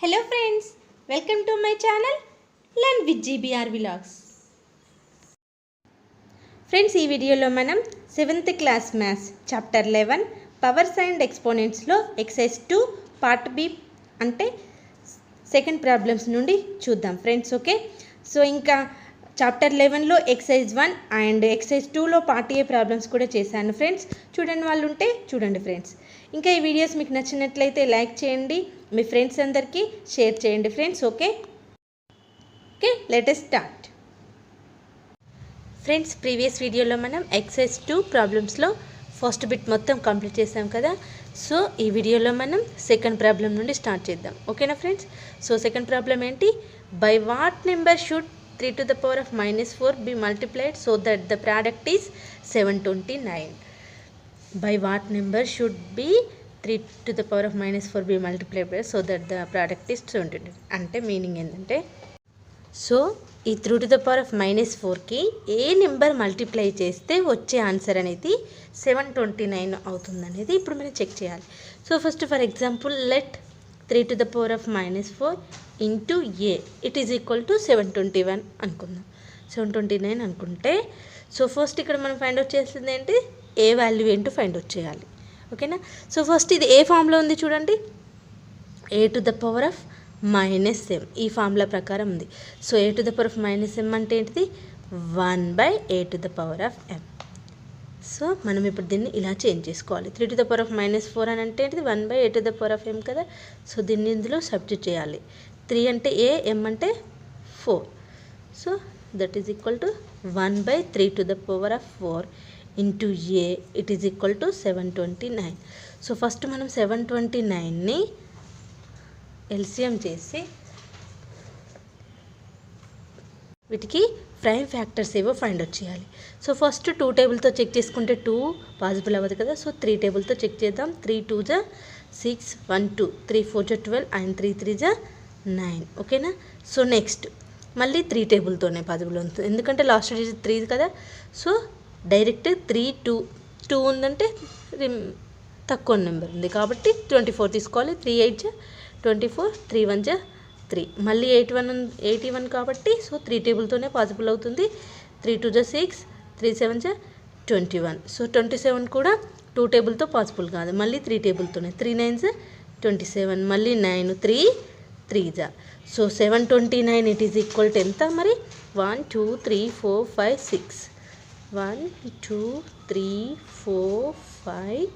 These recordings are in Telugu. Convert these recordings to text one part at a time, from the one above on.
Hello friends, welcome to my channel Learn with GBR Vlogs. Friends ఈ వీడియోలో మనం 7th class maths chapter 11 powers and ఎక్స్పోనెంట్స్లో ఎక్సర్సైజ్ 2 పార్ట్ బి అంటే సెకండ్ ప్రాబ్లమ్స్ నుండి చూద్దాం ఫ్రెండ్స్. ఓకే, సో ఇంకా చాప్టర్ 11లో ఎక్సర్సైజ్ 1 అండ్ ఎక్సర్సైజ్ 2లో పార్ట్ ఏ ప్రాబ్లమ్స్ కూడా చేశాను ఫ్రెండ్స్. చూడండి వాళ్ళు ఉంటే చూడండి ఫ్రెండ్స్. ఇంకా ఈ వీడియోస్ మీకు నచ్చినట్లయితే లైక్ చేయండి, మీ ఫ్రెండ్స్ అందరికీ షేర్ చేయండి friends. Okay, let us start friends. Previous వీడియోలో మనం ఎక్సర్సైజ్ 2 ప్రాబ్లమ్స్లో ఫస్ట్ బిట్ మొత్తం కంప్లీట్ చేసాం కదా. సో ఈ వీడియోలో మనం సెకండ్ ప్రాబ్లం నుండి స్టార్ట్ చేద్దాం. ఓకేనా ఫ్రెండ్స్? సో సెకండ్ ప్రాబ్లం ఏంటి? By what number should 3 to the power of -4 be multiplied so that the product is 729. By what number should be 3 to the power of -4 be multiplied by so that the product is 729? అంటే మీనింగ్ ఏంటంటే, సో ఈ 3 to the power of -4కి ఏ నెంబర్ మల్టిప్లై చేస్తే వచ్చే ఆన్సర్ అనేది 729 అవుతుంది అనేది ఇప్పుడు మనం చెక్ చేయాలి. So first for example let 3 to the power of -4 into A it is equal to 721 అనుకుందాం. 729 అనుకుంటే సో ఫస్ట్ ఇక్కడ మనం ఫైండ్ అవుట్ చేస్తుంది ఏంటి? ఏ వాల్యూ ఏంటో ఫైండ్ అవుట్ చేయాలి. ఓకేనా? సో ఫస్ట్ ఇది ఏ ఫామ్లో ఉంది చూడండి, a to the power of -m ఈ ఫార్ములా ప్రకారం ఉంది. So a to the power of -m అంటే ఏంటిది? 1/a to the power of m. సో మనం ఇప్పుడు దీన్ని ఇలా చేంజ్ చేసుకోవాలి. 3 to the power of -4 అని అంటే ఏంటిది? 1/a to the power of m కదా. సో దీన్ని ఇందులో సబ్స్టిట్యూట్ చేయాలి. 3 అంటే a, m అంటే 4. So that is equal to 1/3 to the power of 4 into A it is equal to 729. So first మనం 729ని ఎల్సిఎం చేసి వీటికి ప్రైమ్ ఫ్యాక్టర్స్ ఏవో ఫైండ్ అవుట్ చేయాలి. సో ఫస్ట్ 2 టేబుల్తో చెక్ చేసుకుంటే 2 పాసిబుల్ అవ్వదు కదా. సో 3 టేబుల్తో చెక్ చేద్దాం. 3 2 జా 6, 1 2, 3 4 జా 12 అండ్ 3 3 జా 9. ఓకేనా? సో నెక్స్ట్ మళ్ళీ 3 టేబుల్తోనే పాసిబుల్ అవుతుంది, ఎందుకంటే లాస్ట్ డిజిట్ 3 కదా. సో డైరెక్ట్ 3 2 2 ఉందంటే తక్కువ నెంబర్ ఉంది కాబట్టి 24 తీసుకోవాలి. 3 8 జా 24, 3 1 జా 3, మళ్ళీ 81 కాబట్టి సో 3 టేబుల్తోనే పాసిబుల్ అవుతుంది. 3 2 జా 6, 3 7 జా 21. సో 27 కూడా 2 టేబుల్తో పాసిబుల్ కాదు, మళ్ళీ 3 టేబుల్తోనే. 3 9 జా 27, మళ్ళీ 9 3 3 జా. So 729 it is equal to ఎంత మరి? 1 2 3 4 5 6, 1 2 3 4 5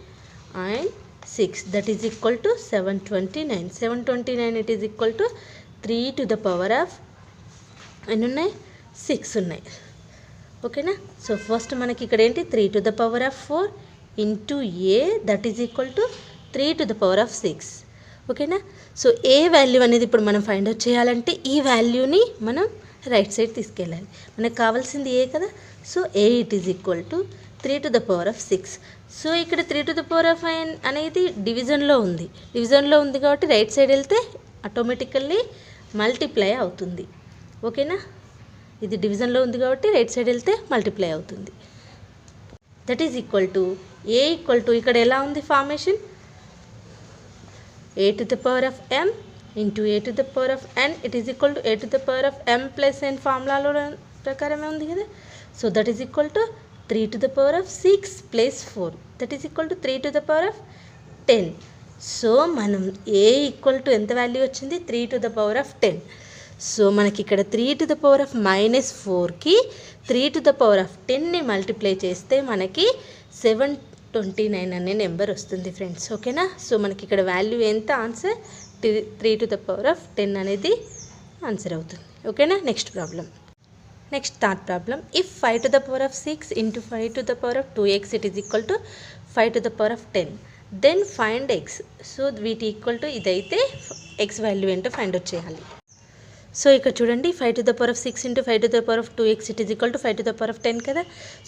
and 6 that is equal to 729. 729 it is equal to 3 to the power of ఎన్ని ఉన్నాయి? 6 ఉన్నాయి. ఓకేనా? సో ఫస్ట్ మనకి ఇక్కడ ఏంటి? 3 to the power of 4 into A that is equal to 3 to the power of 6. ఓకేనా? సో ఏ వాల్యూ అనేది ఇప్పుడు మనం ఫైండ్ అవుట్ చేయాలంటే ఈ వాల్యూని మనం రైట్ సైడ్ తీసుకెళ్ళాలి. మనకు కావాల్సింది ఏ కదా. So A it is equal to 3 to the power of 6. So ఇక్కడ 3 to the power of n అనేది డివిజన్లో ఉంది. డివిజన్లో ఉంది కాబట్టి రైట్ సైడ్ వెళ్తే ఆటోమేటికల్లీ మల్టిప్లై అవుతుంది. ఓకేనా? ఇది డివిజన్లో ఉంది కాబట్టి రైట్ సైడ్ వెళ్తే మల్టిప్లై అవుతుంది. That is equal to A equal to ఇక్కడ ఎలా ఉంది formation? a to the power of m into a to the power of n it is equal to a to the power of m plus n ఫార్ములాలో ప్రకారమే ఉంది కదా. So that is equal to 3 to the power of 6 plus 4 that is equal to 3 to the power of 10. So మనం ఏ ఈక్వల్ టు ఎంత వాల్యూ వచ్చింది? 3 to the power of 10. So మనకి ఇక్కడ 3 to the power of -4కి 3 to the power of 10ని మల్టిప్లై చేస్తే మనకి 729 అనే నెంబర్ వస్తుంది ఫ్రెండ్స్. ఓకేనా? సో మనకి ఇక్కడ వాల్యూ ఎంత? Answer 3 to the power of 10 అనేది ఆన్సర్ అవుతుంది. ఓకేనా? Next problem. Next third problem. If 5 to the power of 6 into 5 to the power of 2x it is equal to 5 to the power of 10 then find X. So వీటి ఈక్వల్ టు ఇదైతే ఎక్స్ వాల్యూ ఏంటో ఫైండ్ అవుట్ చేయాలి. సో ఇక్కడ చూడండి 5 to the power of 6 into 5 to the power of 2x it is equal to 5 to the power of 10 కదా.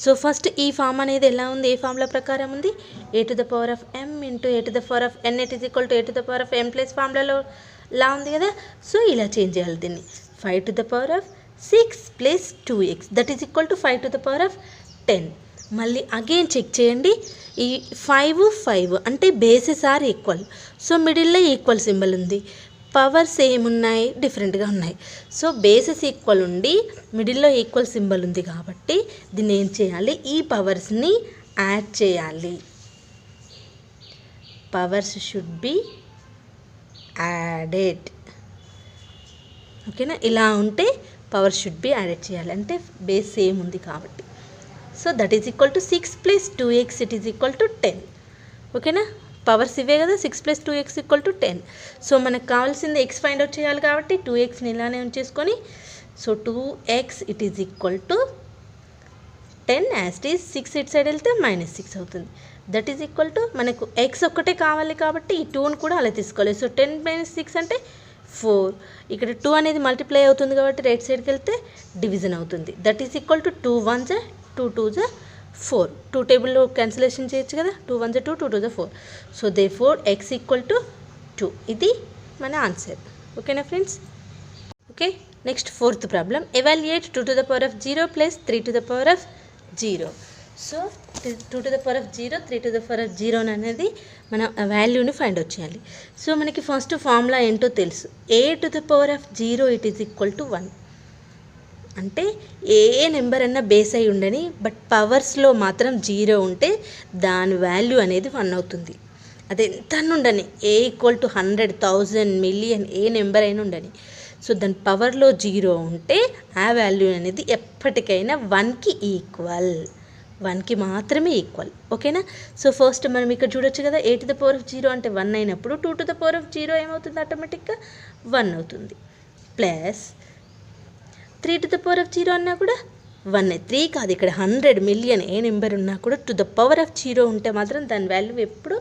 సో ఫస్ట్ ఈ ఫామ్ అనేది ఎలా ఉంది? ఏ ఫామ్ల ప్రకారం ఉంది? a to the power of m into a to the power of n it is equal to a to the power of m plus ఫార్ములాలో లా ఉంది కదా. సో ఇలా చేంజ్ చేయాలి దీన్ని. 5 to the power of 6 plus 2x that is equal to 5 to the power of 10. మళ్ళీ అగైన్ చెక్ చేయండి. ఈ 5 5 అంటే బేసెస్ ఆర్ ఈక్వల్. సో మిడిల్లో ఈక్వల్ సింబల్ ఉంది. పవర్స్ ఏమున్నాయి, డిఫరెంట్గా ఉన్నాయి. సో బేసెస్ ఈక్వల్ ఉండి మిడిల్లో ఈక్వల్ సింబల్ ఉంది కాబట్టి దీన్ని ఏం చేయాలి, ఈ పవర్స్ని యాడ్ చేయాలి. Powers should be added. ఓకేనా, ఇలా ఉంటే పవర్ షుడ్ బి యాడెడ్ చేయాలి, అంటే బేస్ సేమ్ ఉంది కాబట్టి. So that is equal to 6 + 2x it is equal to 10. ఓకేనా, పవర్స్ ఇవే కదా, 6 + 2x = 10. సో మనకు కావాల్సింది ఎక్స్ ఫైండ్ అవుట్ చేయాలి కాబట్టి 2xని ఇలానే ఉంచేసుకొని, so 2x it is equal to 10 as it is. 6 ఇటు సైడ్ వెళ్తే -6 అవుతుంది. దట్ ఈజ్ ఈక్వల్ టు మనకు ఎక్స్ ఒక్కటే కావాలి కాబట్టి ఈ 2ని కూడా అలా తీసుకోవాలి. సో 10 - 6 అంటే 4. ఇక్కడ 2 అనేది మల్టిప్లై అవుతుంది కాబట్టి రైట్ సైడ్కి వెళ్తే డివిజన్ అవుతుంది. That is equal to 2 1s 2 2s 4. 2 టేబుల్లో క్యాన్సిలేషన్ చేయొచ్చు కదా, 2 1s 2 2 2s 4. So therefore x = 2. ఇది మన ఆన్సర్. ఓకేనా friends. Okay, next 4th problem. Evaluate 2 ^ 0 + 3 ^ 0. So 2 ^ 0 3 ^ 0 అనేది మన వాల్యూని ఫైండ్ అవుట్ చేయాలి. సో మనకి ఫస్ట్ ఫార్ములా ఏంటో తెలుసు, a ^ 0 it is equal to 1. అంటే ఏ నెంబర్ అన్నా బేస్ అయి ఉండని, బట్ పవర్స్లో మాత్రం 0 ఉంటే దాని వాల్యూ అనేది 1 అవుతుంది. అది ఎంత ఉండని, a = 100 1000 మిలియన్ ఏ నెంబర్ అయినా ఉండని. సో దాని పవర్లో 0 ఉంటే ఆ వాల్యూ అనేది ఎప్పటికైనా 1కి ఈక్వల్, 1కి మాత్రమే ఈక్వల్. ఓకేనా. సో ఫస్ట్ మనం ఇక్కడ చూడొచ్చు కదా, a ^ 0 అంటే 1 అయినప్పుడు 2 ^ 0 ఏమవుతుంది, ఆటోమేటిక్గా 1 అవుతుంది. ప్లస్ 3 ^ 0 అన్నా కూడా 1. 3 కాదు, ఇక్కడ 100 మిలియన్ ఏ నెంబర్ ఉన్నా కూడా ⁻⁴ ఉంటే మాత్రం దాని వాల్యూ ఎప్పుడు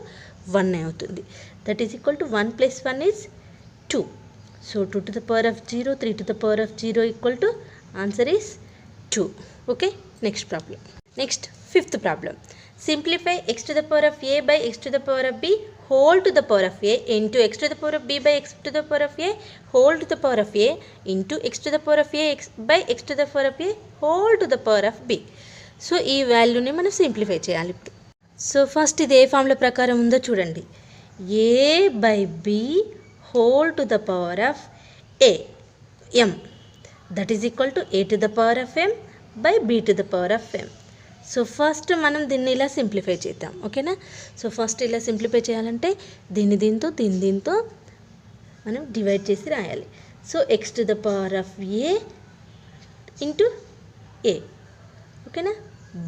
1 అవుతుంది. That is equal to 1 + 1 = 2. So 2 ^ 0 3 ^ 0 equal to answer is 2. Okay, next problem. Next 5th problem. Simplify x ^ a by x ^ b whole to the power of a into x ^ b by x ^ a whole to the power of a into x ^ a by x ^ a whole to the power of b. So ఈ వాల్యూని మనం సింప్లిఫై చేయాలి ఇప్పుడు. సో ఫస్ట్ ఇది ఏ ఫార్ములా ప్రకారం ఉందో చూడండి, a by b whole to the power of a m, that is equal to a to the power of m by b to the power of m. So first మనం దీన్ని ఇలా సింప్లిఫై చేద్దాం. ఓకేనా. సో ఫస్ట్ ఇలా సింప్లిఫై చేయాలంటే దీంతో మనం డివైడ్ చేసి రాయాలి. So x ^ a into a, ఓకేనా,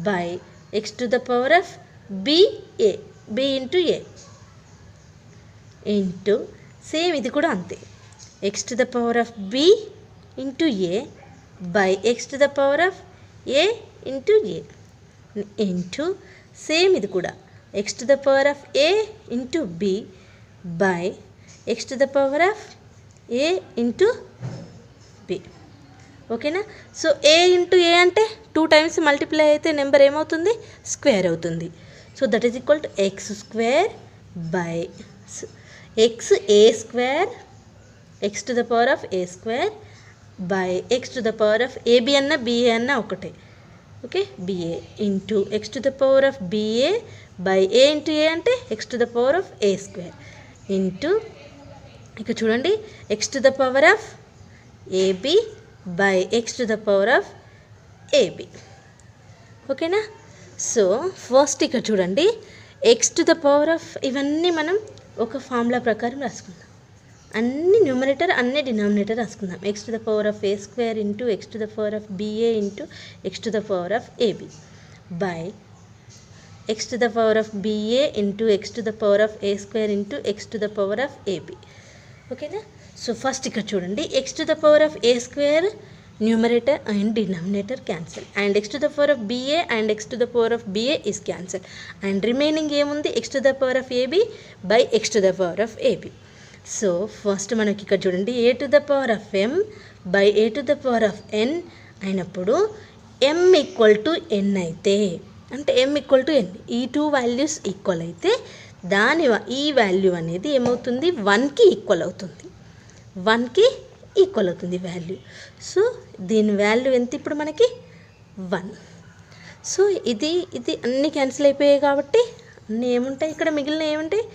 by x ^ b into a into same ఇది కూడా అంతే, x ^ b into a by x ^ a into a into same ఇది కూడా x ^ a into b by x ^ a into b. ఓకేనా. సో a ఇంటూ a అంటే 2 టైమ్స్ మల్టిప్లై అయితే నెంబర్ ఏమవుతుంది, స్క్వేర్ అవుతుంది. So that is equal to x² by x a² by x ab అన్న ba అన్న ఒకటే, okay, ba into x ba by a into a అంటే x a² ఇంటూ ఇక్కడ చూడండి x ab by x ab. ఓకేనా. సో ఫస్ట్ ఇక్కడ చూడండి ఇవన్నీ మనం ఒక ఫార్ములా ప్రకారం రాసుకుందాం, అన్ని న్యూమరేటర్ అన్ని డినామినేటర్ రాసుకుందాం. x a² into x ba into x ab by x ba into x a² into x ab. ఓకేనా. సో ఫస్ట్ ఇక్కడ చూడండి x a² numerator and denominator cancel, and x ba and x ba is cancel, and remaining ఏముంది x ab by x ab. So first మనకి ఇక్కడ చూడండి a to the power of m by a to the power of n అయినప్పుడు m = n అయితే, అంటే m = n, ఈ 2 వాల్యూస్ ఈక్వల్ అయితే ఈ వాల్యూ అనేది ఏమవుతుంది, 1కి ఈక్వల్ అవుతుంది, 1కి ఈక్వల్ అవుతుంది వాల్యూ. సో దీని వాల్యూ ఎంత ఇప్పుడు మనకి 1. సో ఇది అన్నీ క్యాన్సిల్ అయిపోయాయి కాబట్టి అన్నీ ఏముంటాయి ఇక్కడ, మిగిలిన ఏముంటాయి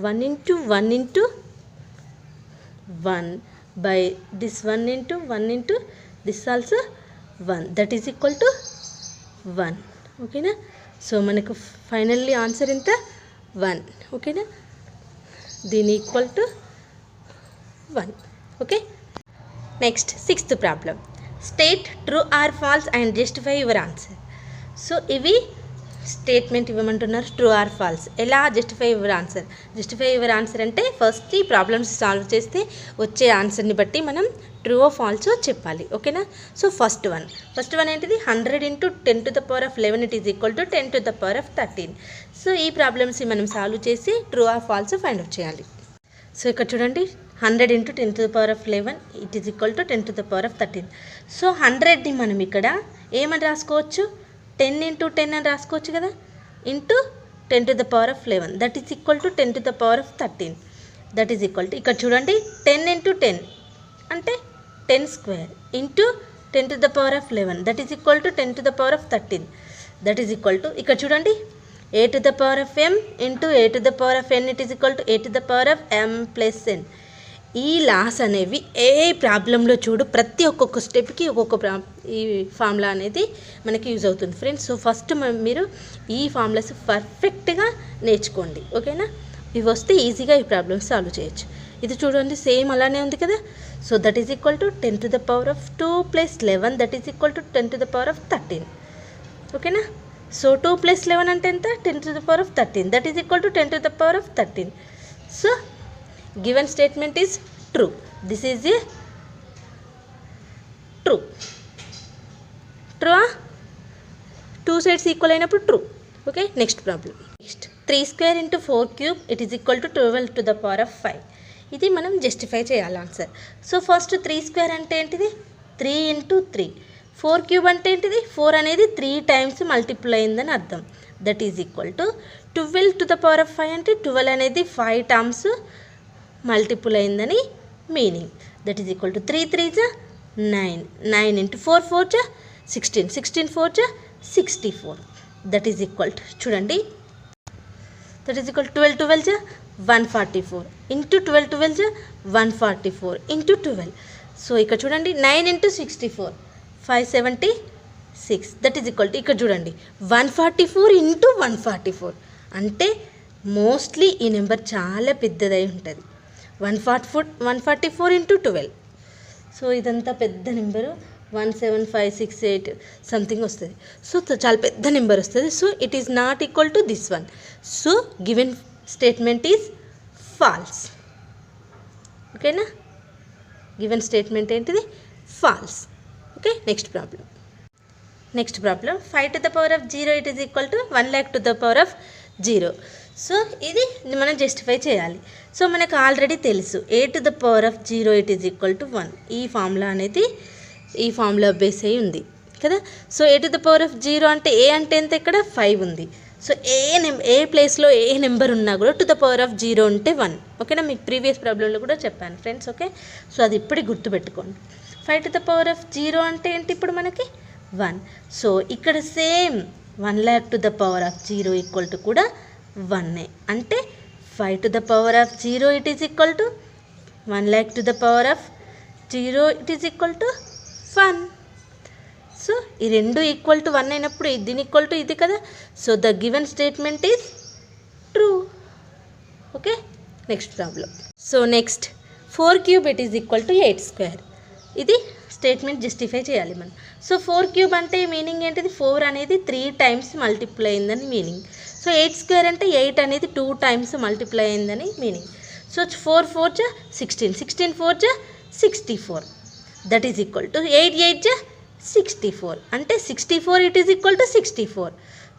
1 × 1 × 1 by this 1 into this also 1, that is equal to 1. ఓకేనా? సో మనకు ఫైనల్లీ ఆన్సర్ ఎంత 1. ఓకేనా? దీని equal to 1. Okay, next 6th problem. State true or false and justify your answer. So ఇవి స్టేట్మెంట్ ఇవ్వమంటున్నారు, ట్రూ ఆర్ ఫాల్స్. ఎలా justify your answer? Justify your answer అంటే ఫస్ట్ ఈ ప్రాబ్లమ్స్ సాల్వ్ చేస్తే వచ్చే ఆన్సర్ని బట్టి మనం ట్రూ ఓ ఫాల్స్ చెప్పాలి. ఓకేనా? సో ఫస్ట్ వన్ ఏంటిది? 100 into 10 to the power of 11 it is equal to 10 to the power of 13. So ఈ ప్రాబ్లమ్స్ని మనం సాల్వ్ చేసి true or false find out చేయాలి. సో ఇక్కడ చూడండి, 100 into 10 to the power of 11 it is equal to 10 to the power of 13. So 100ని మనం ఇక్కడ ఏమని రాసుకోవచ్చు? 10 into 10 అని రాసుకోవచ్చు కదా, into 10 to the power of 11 that is equal to 10 to the power of 13. That is equal to, ఇక్కడ చూడండి 10 into 10 అంటే 10 square into 10 to the power of 11 that is equal to 10 to the power of 13. That is equal to, ఇక్కడ చూడండి a to the power of m into a to the power of n it is equal to a to the power of m plus n. ఈ లాస్ అనేవి ఏ ప్రాబ్లంలో చూడు, ప్రతి ఒక్కొక్క స్టెప్కి ఒక్కొక్క ఈ ఫార్ములా అనేది మనకి యూజ్ అవుతుంది ఫ్రెండ్స్. సో ఫస్ట్ మీరు ఈ ఫార్ములాస్ పర్ఫెక్ట్గా నేర్చుకోండి. ఓకేనా? ఇవి వస్తే ఈజీగా ఈ ప్రాబ్లమ్స్ సాల్వ్ చేయొచ్చు. ఇది చూడండి సేమ్ అలానే ఉంది కదా. So that is equal to 10 to the power of 2 plus 11 that is equal to 10 to the power of 13. ఓకేనా? సో 2 plus 11 అంటే ఎంత? 10 to the power of 13 that is equal to 10 to the power of 13. So given statement is true. This is a true. True? Two sides equal అయినప్పుడు true. Okay, next problem. Next 3 square into 4 cube it is equal to 12 to the power of 5. ఇది మనం జస్టిఫై చేయాలి ఆన్సర్. సో ఫస్ట్ 3 స్క్వేర్ అంటే ఏంటిది? 3 into 3. 4 క్యూబ్ అంటే ఏంటిది? 4 అనేది 3 times మల్టిపుల్ అయిందని అర్థం. That is equal to 12 to the power of 5 అంటే 12 అనేది 5 times మల్టిపుల్ అయిందని meaning. That is equal to 3 3 9, 9 into 4 4 16, 16 4 64. That is equal to, చూడండి that is equal 12 12 144 into 12 12 144 into 12. So ఇక్కడ చూడండి 9 into 64 576. That is equal to, ఇక్కడ చూడండి 144 ఇంటూ 144 అంటే మోస్ట్లీ ఈ నెంబర్ చాలా పెద్దదై ఉంటుంది. 144 into 12. సో ఇదంతా పెద్ద నెంబరు 17568 సంథింగ్ వస్తుంది. సో చాలా పెద్ద నెంబర్ వస్తుంది. So it is not equal to this one. So given statement is false. ఓకేనా? గివెన్ స్టేట్మెంట్ ఏంటిది? False. Okay, next problem. 5 to the power of 0 it is equal to 1 lakh to the power of 0. So ఇది మనం జస్టిఫై చేయాలి. సో మనకు ఆల్రెడీ తెలుసు a to the power of 0 it is equal to 1. ఈ ఫార్ములా అనేది ఈ ఫార్ములా బేస్ అయి ఉంది కదా. So a to the power of 0 అంటే a అంటే ఎంత? ఇక్కడ 5 ఉంది. సో ఏ ప్లేస్లో ఏ నెంబర్ ఉన్నా కూడా టు ద పవర్ ఆఫ్ 0 ఉంటే 1. ఓకేనా? మీకు ప్రీవియస్ ప్రాబ్లంలో కూడా చెప్పాను ఫ్రెండ్స్. ఓకే, సో అది ఇప్పటికి గుర్తుపెట్టుకోండి. 5 to the power of 0 అంటే ఏంటి? ఇప్పుడు మనకి 1. సో ఇక్కడ same 1 lakh to the power of 0 equal to కూడా 1. అంటే 5 to the power of 0 it is equal to 1 lakh to the power of 0 it is equal to 1. So ఈ రెండు ఈక్వల్ టు 1 అయినప్పుడు దీని ఈక్వల్ టు ఇది కదా. So the given statement is true. Okay, next problem. So next 4 cube it is equal to 8 square. ఇది స్టేట్మెంట్ జస్టిఫై చేయాలి మనం. సో 4 క్యూబ్ అంటే మీనింగ్ ఏంటిది? 4 అనేది 3 times మల్టిప్లై అయిందని మీనింగ్. సో 8 స్క్వేర్ అంటే 8 అనేది 2 times మల్టిప్లై అయిందని meaning. So 4 4 16, 16 4 64. That is equal to 8 8 64 అంటే 64 it is equal to 64.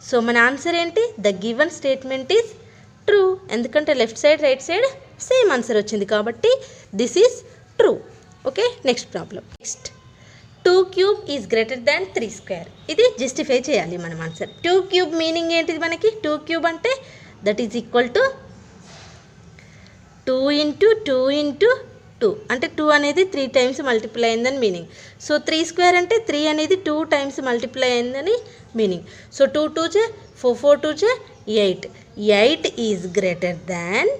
So మన ఆన్సర్ ఏంటి? The given statement is true. ఎందుకంటే left side right side same answer వచ్చింది కాబట్టి this is true. Okay, next problem. Next 2 cube is greater than 3 square. ఇది జస్టిఫై చేయాలి మనం ఆన్సర్. 2 క్యూబ్ మీనింగ్ ఏంటిది మనకి? 2 క్యూబ్ అంటే that is equal to 2 into 2 into 2 అంటే 2 అనేది 3 times మల్టిప్లై అయిందని మీనింగ్. సో 3 స్క్వేర్ అంటే 3 అనేది 2 times మల్టిప్లై అయిందని మీనింగ్. సో 2 2 4 4 2 8. 8 ఈజ్ గ్రేటర్ దాన్,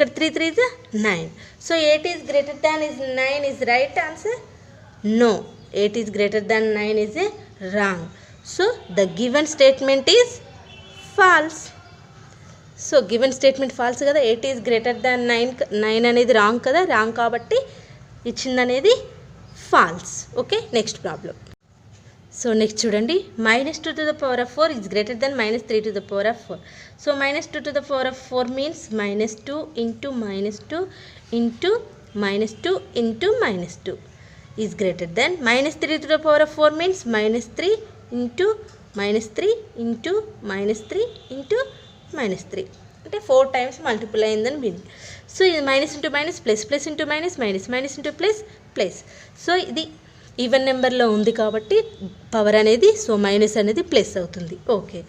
ఇక్కడ 3 3 is 9. So 8 is greater than is 9 is right answer? No. 8 is greater than 9 is a wrong. So the given statement is false. So given statement false కదా. 8 ఈజ్ గ్రేటర్ దాన్ 9 అనేది రాంగ్ కదా. రాంగ్ కాబట్టి ఇచ్చింది అనేది false. Okay, next problem. So next చూడండి, -2 to the power of 4 is greater than -3 to the power of 4. So -2 to the power of 4 means -2 into -2 into -2 into -2 is greater than -3 to the power of 4 means -3 into -3 into -3 into -3 అంటే 4 టైమ్స్ మల్టిపుల్ అయిందని మీనింగ్. సో ఇది minus into minus plus, plus into minus minus, minus into plus plus. So ఇది ఈవెన్ నెంబర్లో ఉంది కాబట్టి పవర్ అనేది సో మైనస్ అనేది ప్లస్ అవుతుంది. ఓకే,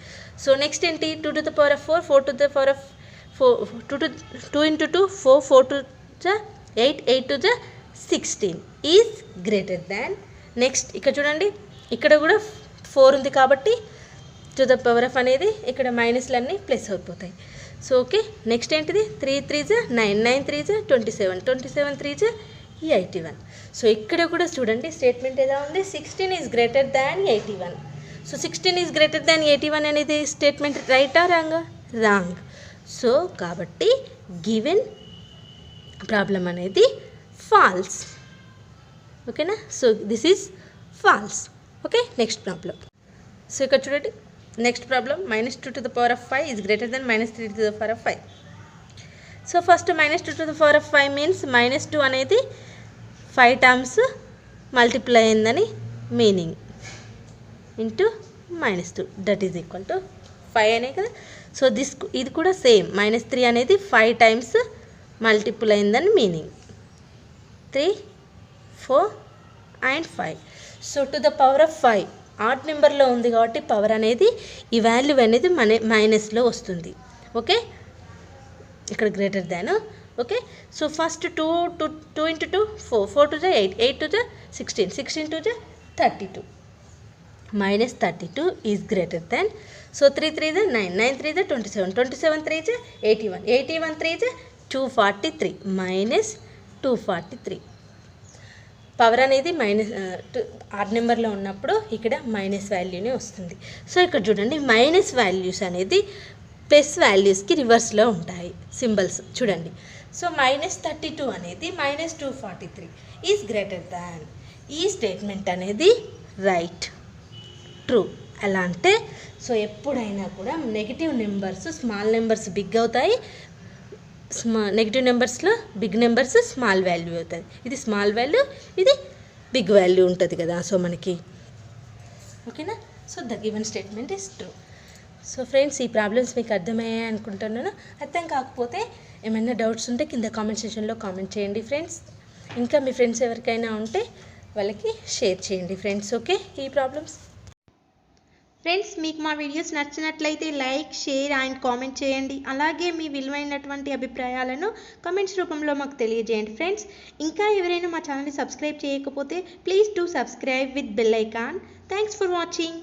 సో నెక్స్ట్ ఏంటి, 2 to the power of 4, 4 to the power of 4, 2 into 2 4, 4 to the 8, 8 to the 16 is greater than. Next ఇక్కడ చూడండి, ఇక్కడ కూడా 4 ఉంది కాబట్టి టు ద పవర్ ఆఫ్ అనేది ఇక్కడ మైనస్లన్నీ ప్లస్ అయిపోతాయి. సో ఓకే, నెక్స్ట్ ఏంటిది, 3 3 9, 9 3 27, 27 3 81. సో ఇక్కడ కూడా చూడండి స్టేట్మెంట్ ఎలా ఉంది, 16 is greater than 81. So 16 is greater దాన్ 81 అనేది స్టేట్మెంట్ రైటా రాంగా? రాంగ్. సో కాబట్టి గివెన్ ప్రాబ్లం అనేది ఫాల్స్. ఓకేనా, so this is false. Okay, next problem. So ఇక్కడ చూడండి next problem, -2 to the power of 5 is greater than -3 to the power of 5. So first -2 to the power of 5 means -2 అనేది 5 టైమ్స్ మల్టిప్లై అయిందని meaning into -2 that is equal to 5 అనే కదా. సో ఇది కూడా సేమ్, -3 అనేది 5 టైమ్స్ మల్టిపుల్ అయిందని meaning, 3 4 and 5. So to the power of 5 odd నెంబర్లో ఉంది కాబట్టి పవర్ అనేది ఈ వాల్యూ అనేది మైనస్లో వస్తుంది. ఓకే, ఇక్కడ greater than. Okay, so first 2 into 2 4, 4 to the 8, 8 to the 16, 16 to the 32. -32 is greater than. So 3 3 9, 9 3 27, 27 3 81, 81 3 243 -243. Power అనేది ఆడ్ నెంబర్లో ఉన్నప్పుడు ఇక్కడ మైనస్ వాల్యూనే వస్తుంది. సో ఇక్కడ చూడండి మైనస్ వాల్యూస్ అనేది ప్లస్ వాల్యూస్కి రివర్స్లో ఉంటాయి సింబల్స్ చూడండి. సో -32 అనేది -243 ఈజ్ గ్రేటర్ దాన్. ఈ స్టేట్మెంట్ అనేది రైట్, ట్రూ. ఎలా అంటే సో ఎప్పుడైనా కూడా negative numbers small numbers big అవుతాయి, నెగిటివ్ నెంబర్స్లో బిగ్ నెంబర్స్ స్మాల్ వాల్యూ అవుతుంది. ఇది స్మాల్ వాల్యూ, ఇది బిగ్ వాల్యూ ఉంటుంది కదా. సో మనకి ఓకేనా. So the given statement is true. So friends, ఈ ప్రాబ్లమ్స్ మీకు అర్థమయ్యాయి అనుకుంటున్నాను. అర్థం కాకపోతే ఏమైనా డౌట్స్ ఉంటే కింద కామెంట్ సెక్షన్లో కామెంట్ చేయండి ఫ్రెండ్స్. ఇంకా మీ ఫ్రెండ్స్ ఎవరికైనా ఉంటే వాళ్ళకి షేర్ చేయండి ఫ్రెండ్స్. ఓకే, ఈ ప్రాబ్లమ్స్. ఫ్రెండ్స్, మీకు మా వీడియోస్ నచ్చినట్లయితే లైక్, షేర్ అండ్ కామెంట్ చేయండి. అలాగే మీ విలువైనటువంటి అభిప్రాయాలను కామెంట్స్ రూపంలో మాకు తెలియజేయండి ఫ్రెండ్స్. ఇంకా ఎవరైనా మా ఛానల్ని సబ్స్క్రైబ్ చేయకపోతే please do subscribe with bell icon. Thanks for watching.